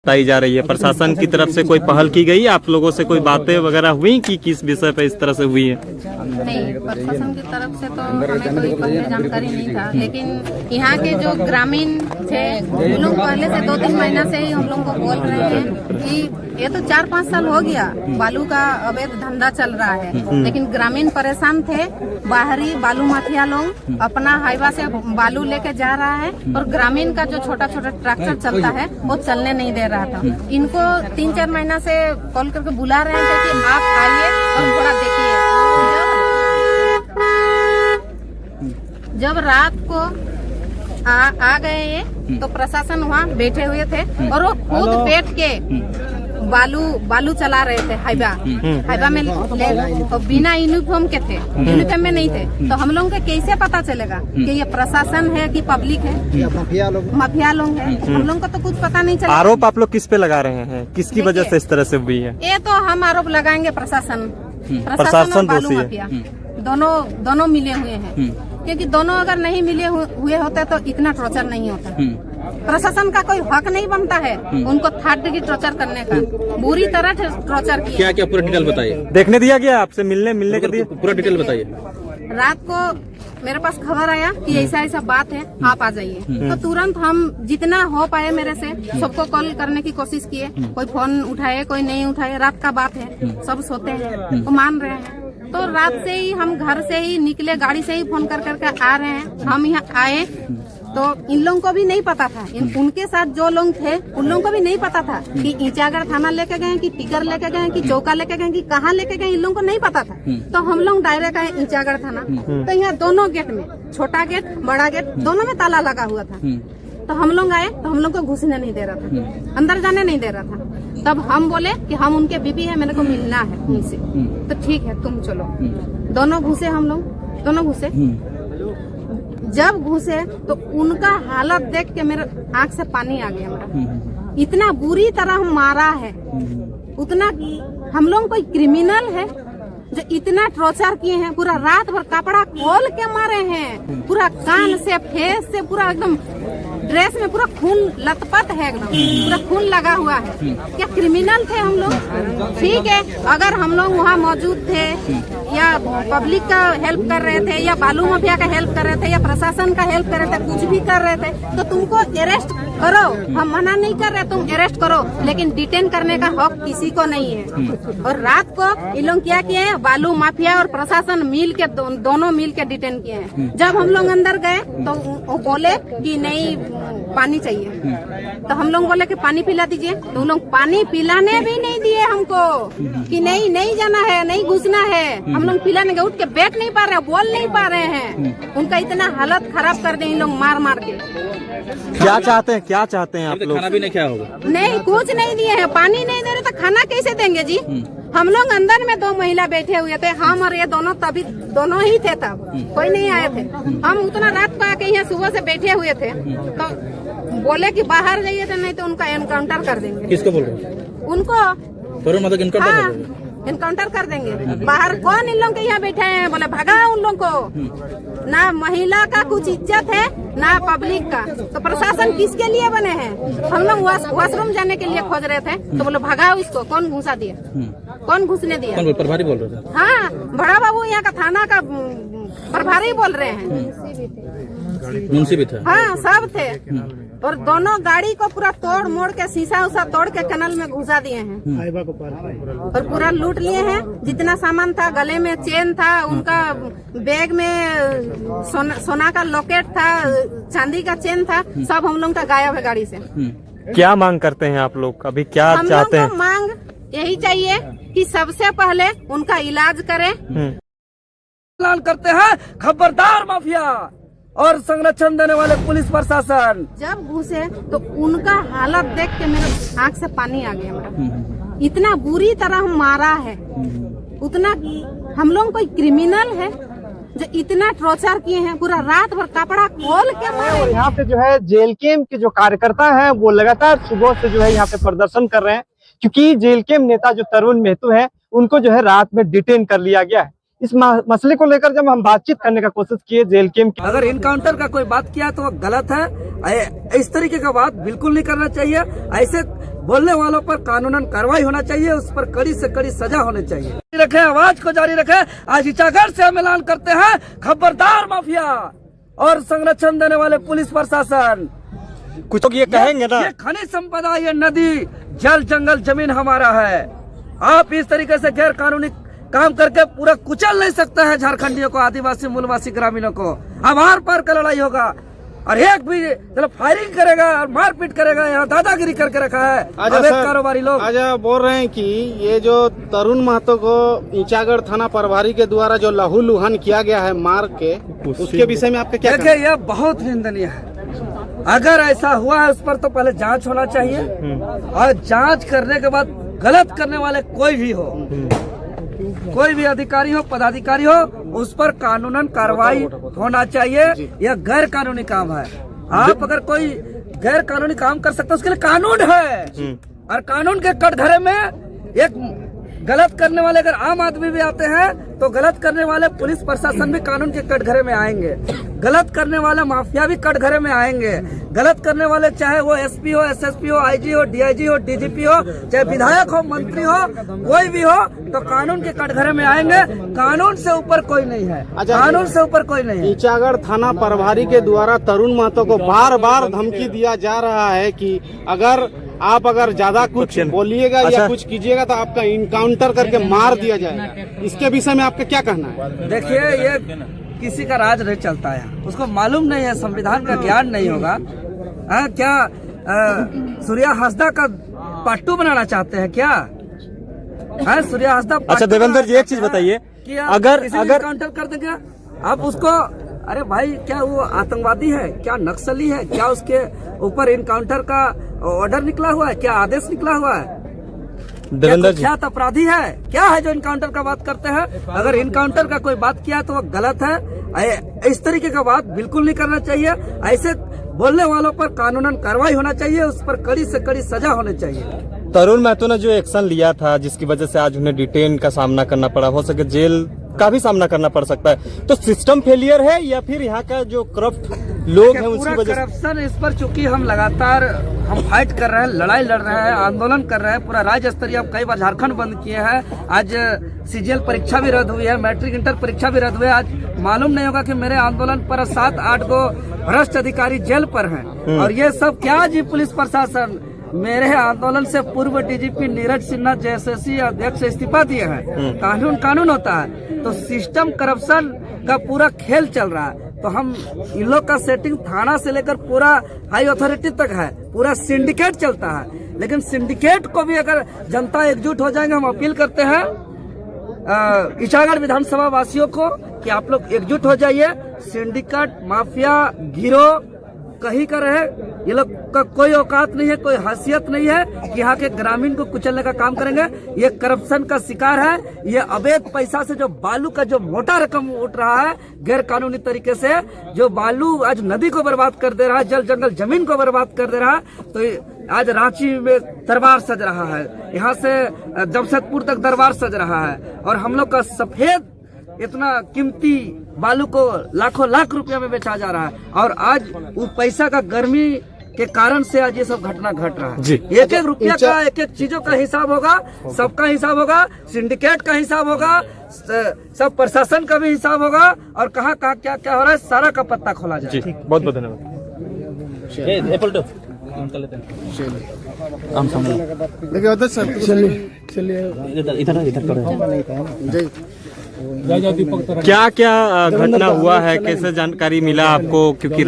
बताई जा रही है। प्रशासन की तरफ से कोई पहल की गई, आप लोगों से कोई बातें वगैरह हुई कि किस विषय पे इस तरह से हुई है? नहीं, प्रशासन की तरफ से तो हमें कोई पहले जानकारी नहीं था, लेकिन यहाँ के जो ग्रामीण थे वो लोग पहले से 2-3 महीना से ही हम लोग को बोल रहे हैं कि ये तो 4-5 साल हो गया बालू का अवैध धंधा चल रहा है, लेकिन ग्रामीण परेशान थे। बाहरी बालू माफिया लोग अपना हाईवा से बालू लेके जा रहा है और ग्रामीण का जो छोटा छोटा ट्रैक्टर चलता है वो चलने नहीं दे रहा था। इनको 3-4 महीना से कॉल करके बुला रहे थे कि आप आइए और थोड़ा देखिए। जब रात को आ गए ये तो प्रशासन वहाँ बैठे हुए थे और वो खुद बैठ के बालू चला रहे थे हाईवा में और बिना यूनिफॉर्म के थे, यूनिफॉर्म में नहीं थे। तो हम लोगों को कैसे पता चलेगा कि ये प्रशासन है कि पब्लिक है, माफिया लोग है? हम लोगों को तो कुछ पता नहीं चला। आरोप आप लोग किस पे लगा रहे हैं, किसकी वजह से इस तरह से हुई है? ये तो हम आरोप लगाएंगे प्रशासन और बालू माफिया दोनों मिले हुए हैं, क्योंकि दोनों अगर नहीं मिले हुए होते तो इतना टॉर्चर नहीं होता। प्रशासन का कोई हक नहीं बनता है उनको 3rd डिग्री टॉर्चर करने का, बुरी तरह टॉर्चर किया। क्या क्या पूरा डिटेल बताइए। देखने दिया गया आपसे, मिलने के दिए? पूरा डिटेल बताइए। रात को मेरे पास खबर आया कि ऐसा बात है, आप आ जाइए। तो तुरंत हम जितना हो पाए मेरे से सबको कॉल करने की कोशिश किए, कोई फोन उठाए कोई नहीं उठाए। रात का बात है, सब सोते हैं, वो मान रहे हैं। तो रात से ही हम घर से ही निकले, गाड़ी से ही फोन कर करके आ रहे हैं। हम यहाँ आए तो इन लोगों को भी नहीं पता था, उनके साथ जो लोग थे उन लोगों को भी नहीं पता था कि ईचागढ़ थाना लेके गए, कि टिकर लेके गए, कि चौका लेके गए, कि कहाँ लेके गए, इन लोगों को नहीं पता था। तो हम लोग डायरेक्ट आए ईचागढ़ थाना। तो यहाँ दोनों गेट में, छोटा गेट बड़ा गेट दोनों में ताला लगा हुआ था। तो हम लोग आए तो हम लोग को घुसने नहीं दे रहा था, अंदर जाने नहीं दे रहा था। तब हम बोले कि हम उनके बीबी है, मेरे को मिलना है उनसे। तो ठीक है तुम चलो। दोनों घुसे, हम लोग दोनों घुसे। जब घुसे तो उनका हालत देख के मेरे आंख से पानी आ गया मेरा। इतना बुरी तरह मारा है, उतना हम लोग कोई क्रिमिनल है जो इतना टॉर्चर किए हैं। पूरा रात भर कपड़ा खोल के मारे हैं, पूरा कान से फेस से पूरा एकदम ड्रेस में पूरा खून लथपथ है, एकदम पूरा खून लगा हुआ है। क्या क्रिमिनल थे हम लोग? ठीक है, अगर हम लोग वहाँ मौजूद थे या पब्लिक का हेल्प कर रहे थे या बालू माफिया का हेल्प कर रहे थे या प्रशासन का हेल्प कर रहे थे, कुछ भी कर रहे थे, तो तुमको अरेस्ट करो। हम मना नहीं कर रहे, तुम अरेस्ट करो, लेकिन डिटेन करने का हक किसी को नहीं है। और रात को ये लोग क्या किए हैं, बालू माफिया और प्रशासन मिल के दोनों मिल के डिटेन किए हैं। जब हम लोग अंदर गए तो वो बोले कि नहीं पानी चाहिए। तो हम लोग बोले कि पानी पिला दीजिए। तो उन लोग पानी पिलाने भी नहीं दिए हमको, कि नहीं जाना है, नहीं घुसना है। हम लोग पिलाने गए, उठ के बैठ नहीं पा रहे, बोल नहीं पा रहे हैं। उनका इतना हालत खराब कर दे इन लोग मार के। क्या चाहते हैं आप लोग? खाना भी नहीं खाया होगा? नहीं, कुछ नहीं दिए हैं, पानी नहीं दे रहे तो खाना कैसे देंगे जी? हम लोग अंदर में 2 महिला बैठे हुए थे, हम और ये तभी दोनों ही थे, तब कोई नहीं आए थे। हम उतना रात को आके यहाँ सुबह से बैठे हुए थे। तो बोले कि बाहर जाइए, तो नहीं तो उनका एनकाउंटर कर देंगे। किसको बोल रहे हैं? उनको एनकाउंटर कर देंगे। बाहर कौन इन लोग के यहाँ बैठे हैं? बोले भगा उन लोग को। ना महिला का कुछ इज्जत है ना पब्लिक का। तो प्रशासन किसके लिए बने हैं? हम लोग वॉशरूम जाने के लिए खोज रहे थे, तो बोले भगाओ इसको। कौन घुसा दिया? कौन घुसने दिया? प्रभारी बोल रहे थे। हाँ, बड़ा बाबू यहाँ का थाना का प्रभारी बोल रहे हैं, मुंशी भी थे। हाँ, सब थे। और दोनों गाड़ी को पूरा तोड़ मोड़ के शीशा उसा तोड़ के कनल में घुसा दिए हैं और पूरा लूट लिए हैं। जितना सामान था, गले में चेन था, उनका बैग में सोना का लॉकेट था, चांदी का चेन था, सब हम लोग का गायब है गाड़ी से। क्या मांग करते हैं आप लोग? अभी क्या चाहते हैं? मांग यही चाहिए कि सबसे पहले उनका इलाज करें। ऐलान करते हैं खबरदार माफिया और संरक्षण देने वाले पुलिस प्रशासन। जब घुसे तो उनका हालत देख के मेरे आंख से पानी आ गया मेरा। इतना बुरी तरह मारा है, उतना हम लोग कोई क्रिमिनल है जो इतना टॉर्चर किए हैं। पूरा रात भर कपड़ा खोल के मारे। यहाँ पे जो है जेएलकेएम के जो कार्यकर्ता हैं वो लगातार सुबह से जो है यहाँ पे प्रदर्शन कर रहे हैं, क्योंकि जेएलकेएम नेता जो तरुण महतो है उनको जो है रात में डिटेन कर लिया गया है। इस मसले को लेकर जब हम बातचीत करने का कोशिश किए जेएलकेएम की, अगर इनकाउंटर का कोई बात किया तो वो गलत है। इस तरीके का बात बिल्कुल नहीं करना चाहिए। ऐसे बोलने वालों पर कानूनन कार्रवाई होना चाहिए, उस पर कड़ी से कड़ी सजा होनी चाहिए। रखे आवाज को जारी रखे। आज ईचागढ़ से हम ऐलान करते हैं, खबरदार माफिया और संरक्षण देने वाले पुलिस प्रशासन। कुछ लोग ये कहेंगे ना, ये खनिज संपदा, ये नदी, जल, जंगल, जमीन हमारा है। आप इस तरीके से गैर कानूनी काम करके पूरा कुचल नहीं सकते हैं झारखंडियों को, आदिवासी, मूलवासी, ग्रामीणों को। अब आर पार का लड़ाई होगा और एक भी मतलब फायरिंग करेगा और मारपीट करेगा, यहाँ दादागिरी करके रखा है अवैध कारोबारी लोग। आज बोल रहे हैं कि ये जो तरुण महतो को ईचागढ़ थाना प्रभारी के द्वारा जो लहूलुहान किया गया है मार के, उसके विषय में आपका क्या कहना है? देखिए, यह बहुत निंदनीय है। अगर ऐसा हुआ है उस पर तो पहले जांच होना चाहिए और जांच करने के बाद गलत करने वाले कोई भी हो, कोई भी अधिकारी हो, पदाधिकारी हो, उस पर कानूनन कार्रवाई होना चाहिए। यह गैर कानूनी काम है। आप अगर कोई गैर कानूनी काम कर सकते, उसके लिए कानून है और कानून के कटघरे में एक गलत करने वाले अगर आम आदमी भी आते हैं तो गलत करने वाले पुलिस प्रशासन भी कानून के कटघरे में आएंगे, गलत करने वाले माफिया भी कटघरे में आएंगे। गलत करने वाले चाहे वो एसपी हो, एसएसपी हो, आईजी हो, डीआईजी हो, डीजीपी हो, चाहे विधायक हो, मंत्री हो, कोई भी हो, तो कानून के कटघरे में आएंगे। कानून से ऊपर कोई नहीं है, कानून से ऊपर कोई नहीं है। ईचागढ़ थाना प्रभारी के द्वारा तरुण महतो को बार बार धमकी दिया जा रहा है कि अगर ज्यादा कुछ बोलिएगा या कुछ कीजिएगा तो आपका इनकाउंटर करके मार दिया जाएगा। इसके विषय में आपका क्या कहना है? देखिए, ये किसी का राज नहीं चलता है, उसको मालूम नहीं है, संविधान का ज्ञान नहीं होगा। क्या सूर्या हासदा का पार्टू बनाना चाहते हैं क्या? सूर्या हासदा। अच्छा देवेंद्र जी, एक चीज बताइए, अगर काउंटर कर देंगे आप उसको, अरे भाई क्या वो आतंकवादी है, क्या नक्सली है, क्या उसके ऊपर इनकाउंटर का ऑर्डर निकला हुआ है, क्या आदेश निकला हुआ है? देवेंद्र जी, क्या अपराधी है, क्या है जो इनकाउंटर का बात करते हैं? अगर इनकाउंटर का कोई बात किया तो वो गलत है। इस तरीके का बात बिल्कुल नहीं करना चाहिए। ऐसे बोलने वालों पर कानूनन कार्रवाई होना चाहिए, उस पर कड़ी से कड़ी सजा होनी चाहिए। तरुण महतो ने जो एक्शन लिया था, जिसकी वजह से आज उन्हें डिटेन का सामना करना पड़ा, हो सके जेल का भी सामना करना पड़ सकता है, तो सिस्टम फेलियर है या फिर यहाँ का जो करप्ट लोग हैं उसी वजह से? करप्शन, इस पर चूंकि हम लगातार फाइट कर रहे हैं, लड़ाई लड़ रहे हैं, आंदोलन कर रहे हैं, पूरा राज्य स्तरीय हम कई बार झारखंड बंद किए हैं। आज सीजीएल परीक्षा भी रद्द हुई है, मैट्रिक इंटर परीक्षा भी रद्द हुई है। आज मालूम नहीं होगा कि मेरे आंदोलन पर 7-8 गो भ्रष्ट अधिकारी जेल पर हैं। और ये सब क्या जी? पुलिस प्रशासन, मेरे आंदोलन से पूर्व डीजीपी नीरज सिन्हा जेएसएससी अध्यक्ष इस्तीफा दिए हैं। कानून होता है, तो सिस्टम करप्शन का पूरा खेल चल रहा है। तो हम इन लोग का सेटिंग थाना से लेकर पूरा हाई अथॉरिटी तक है, पूरा सिंडिकेट चलता है। लेकिन सिंडिकेट को भी अगर जनता एकजुट हो जाएंगे, हम अपील करते हैं ईचागढ़ विधानसभा वासियों को कि आप लोग एकजुट हो जाइए। सिंडिकेट, माफिया, गिरोह कहीं का रहे, ये लोग का कोई औकात नहीं है, कोई हैसियत नहीं है कि यहाँ के ग्रामीण को कुचलने का काम करेंगे। ये करप्शन का शिकार है। ये अवैध पैसा से जो बालू का जो मोटा रकम उठ रहा है गैर कानूनी तरीके से, जो बालू आज नदी को बर्बाद कर दे रहा है, जल जंगल जमीन को बर्बाद कर दे रहा है। तो आज रांची में दरबार सज रहा है, यहाँ से जमशेदपुर तक दरबार सज रहा है, और हम लोग का सफेद इतना कीमती बालू को लाखों लाख रुपया में बेचा जा रहा है। और आज वो पैसा का गर्मी के कारण से आज ये सब घटना घट रहा है। एक एक रुपया का, एक एक चीजों का हिसाब होगा, सबका हिसाब होगा, सिंडिकेट का हिसाब होगा, सब प्रशासन का भी हिसाब होगा, और कहाँ कहाँ क्या क्या हो रहा है सारा का पत्ता खोला जाए। बहुत बहुत धन्यवाद। क्या क्या घटना हुआ है, कैसे जानकारी मिला आपको? क्योंकि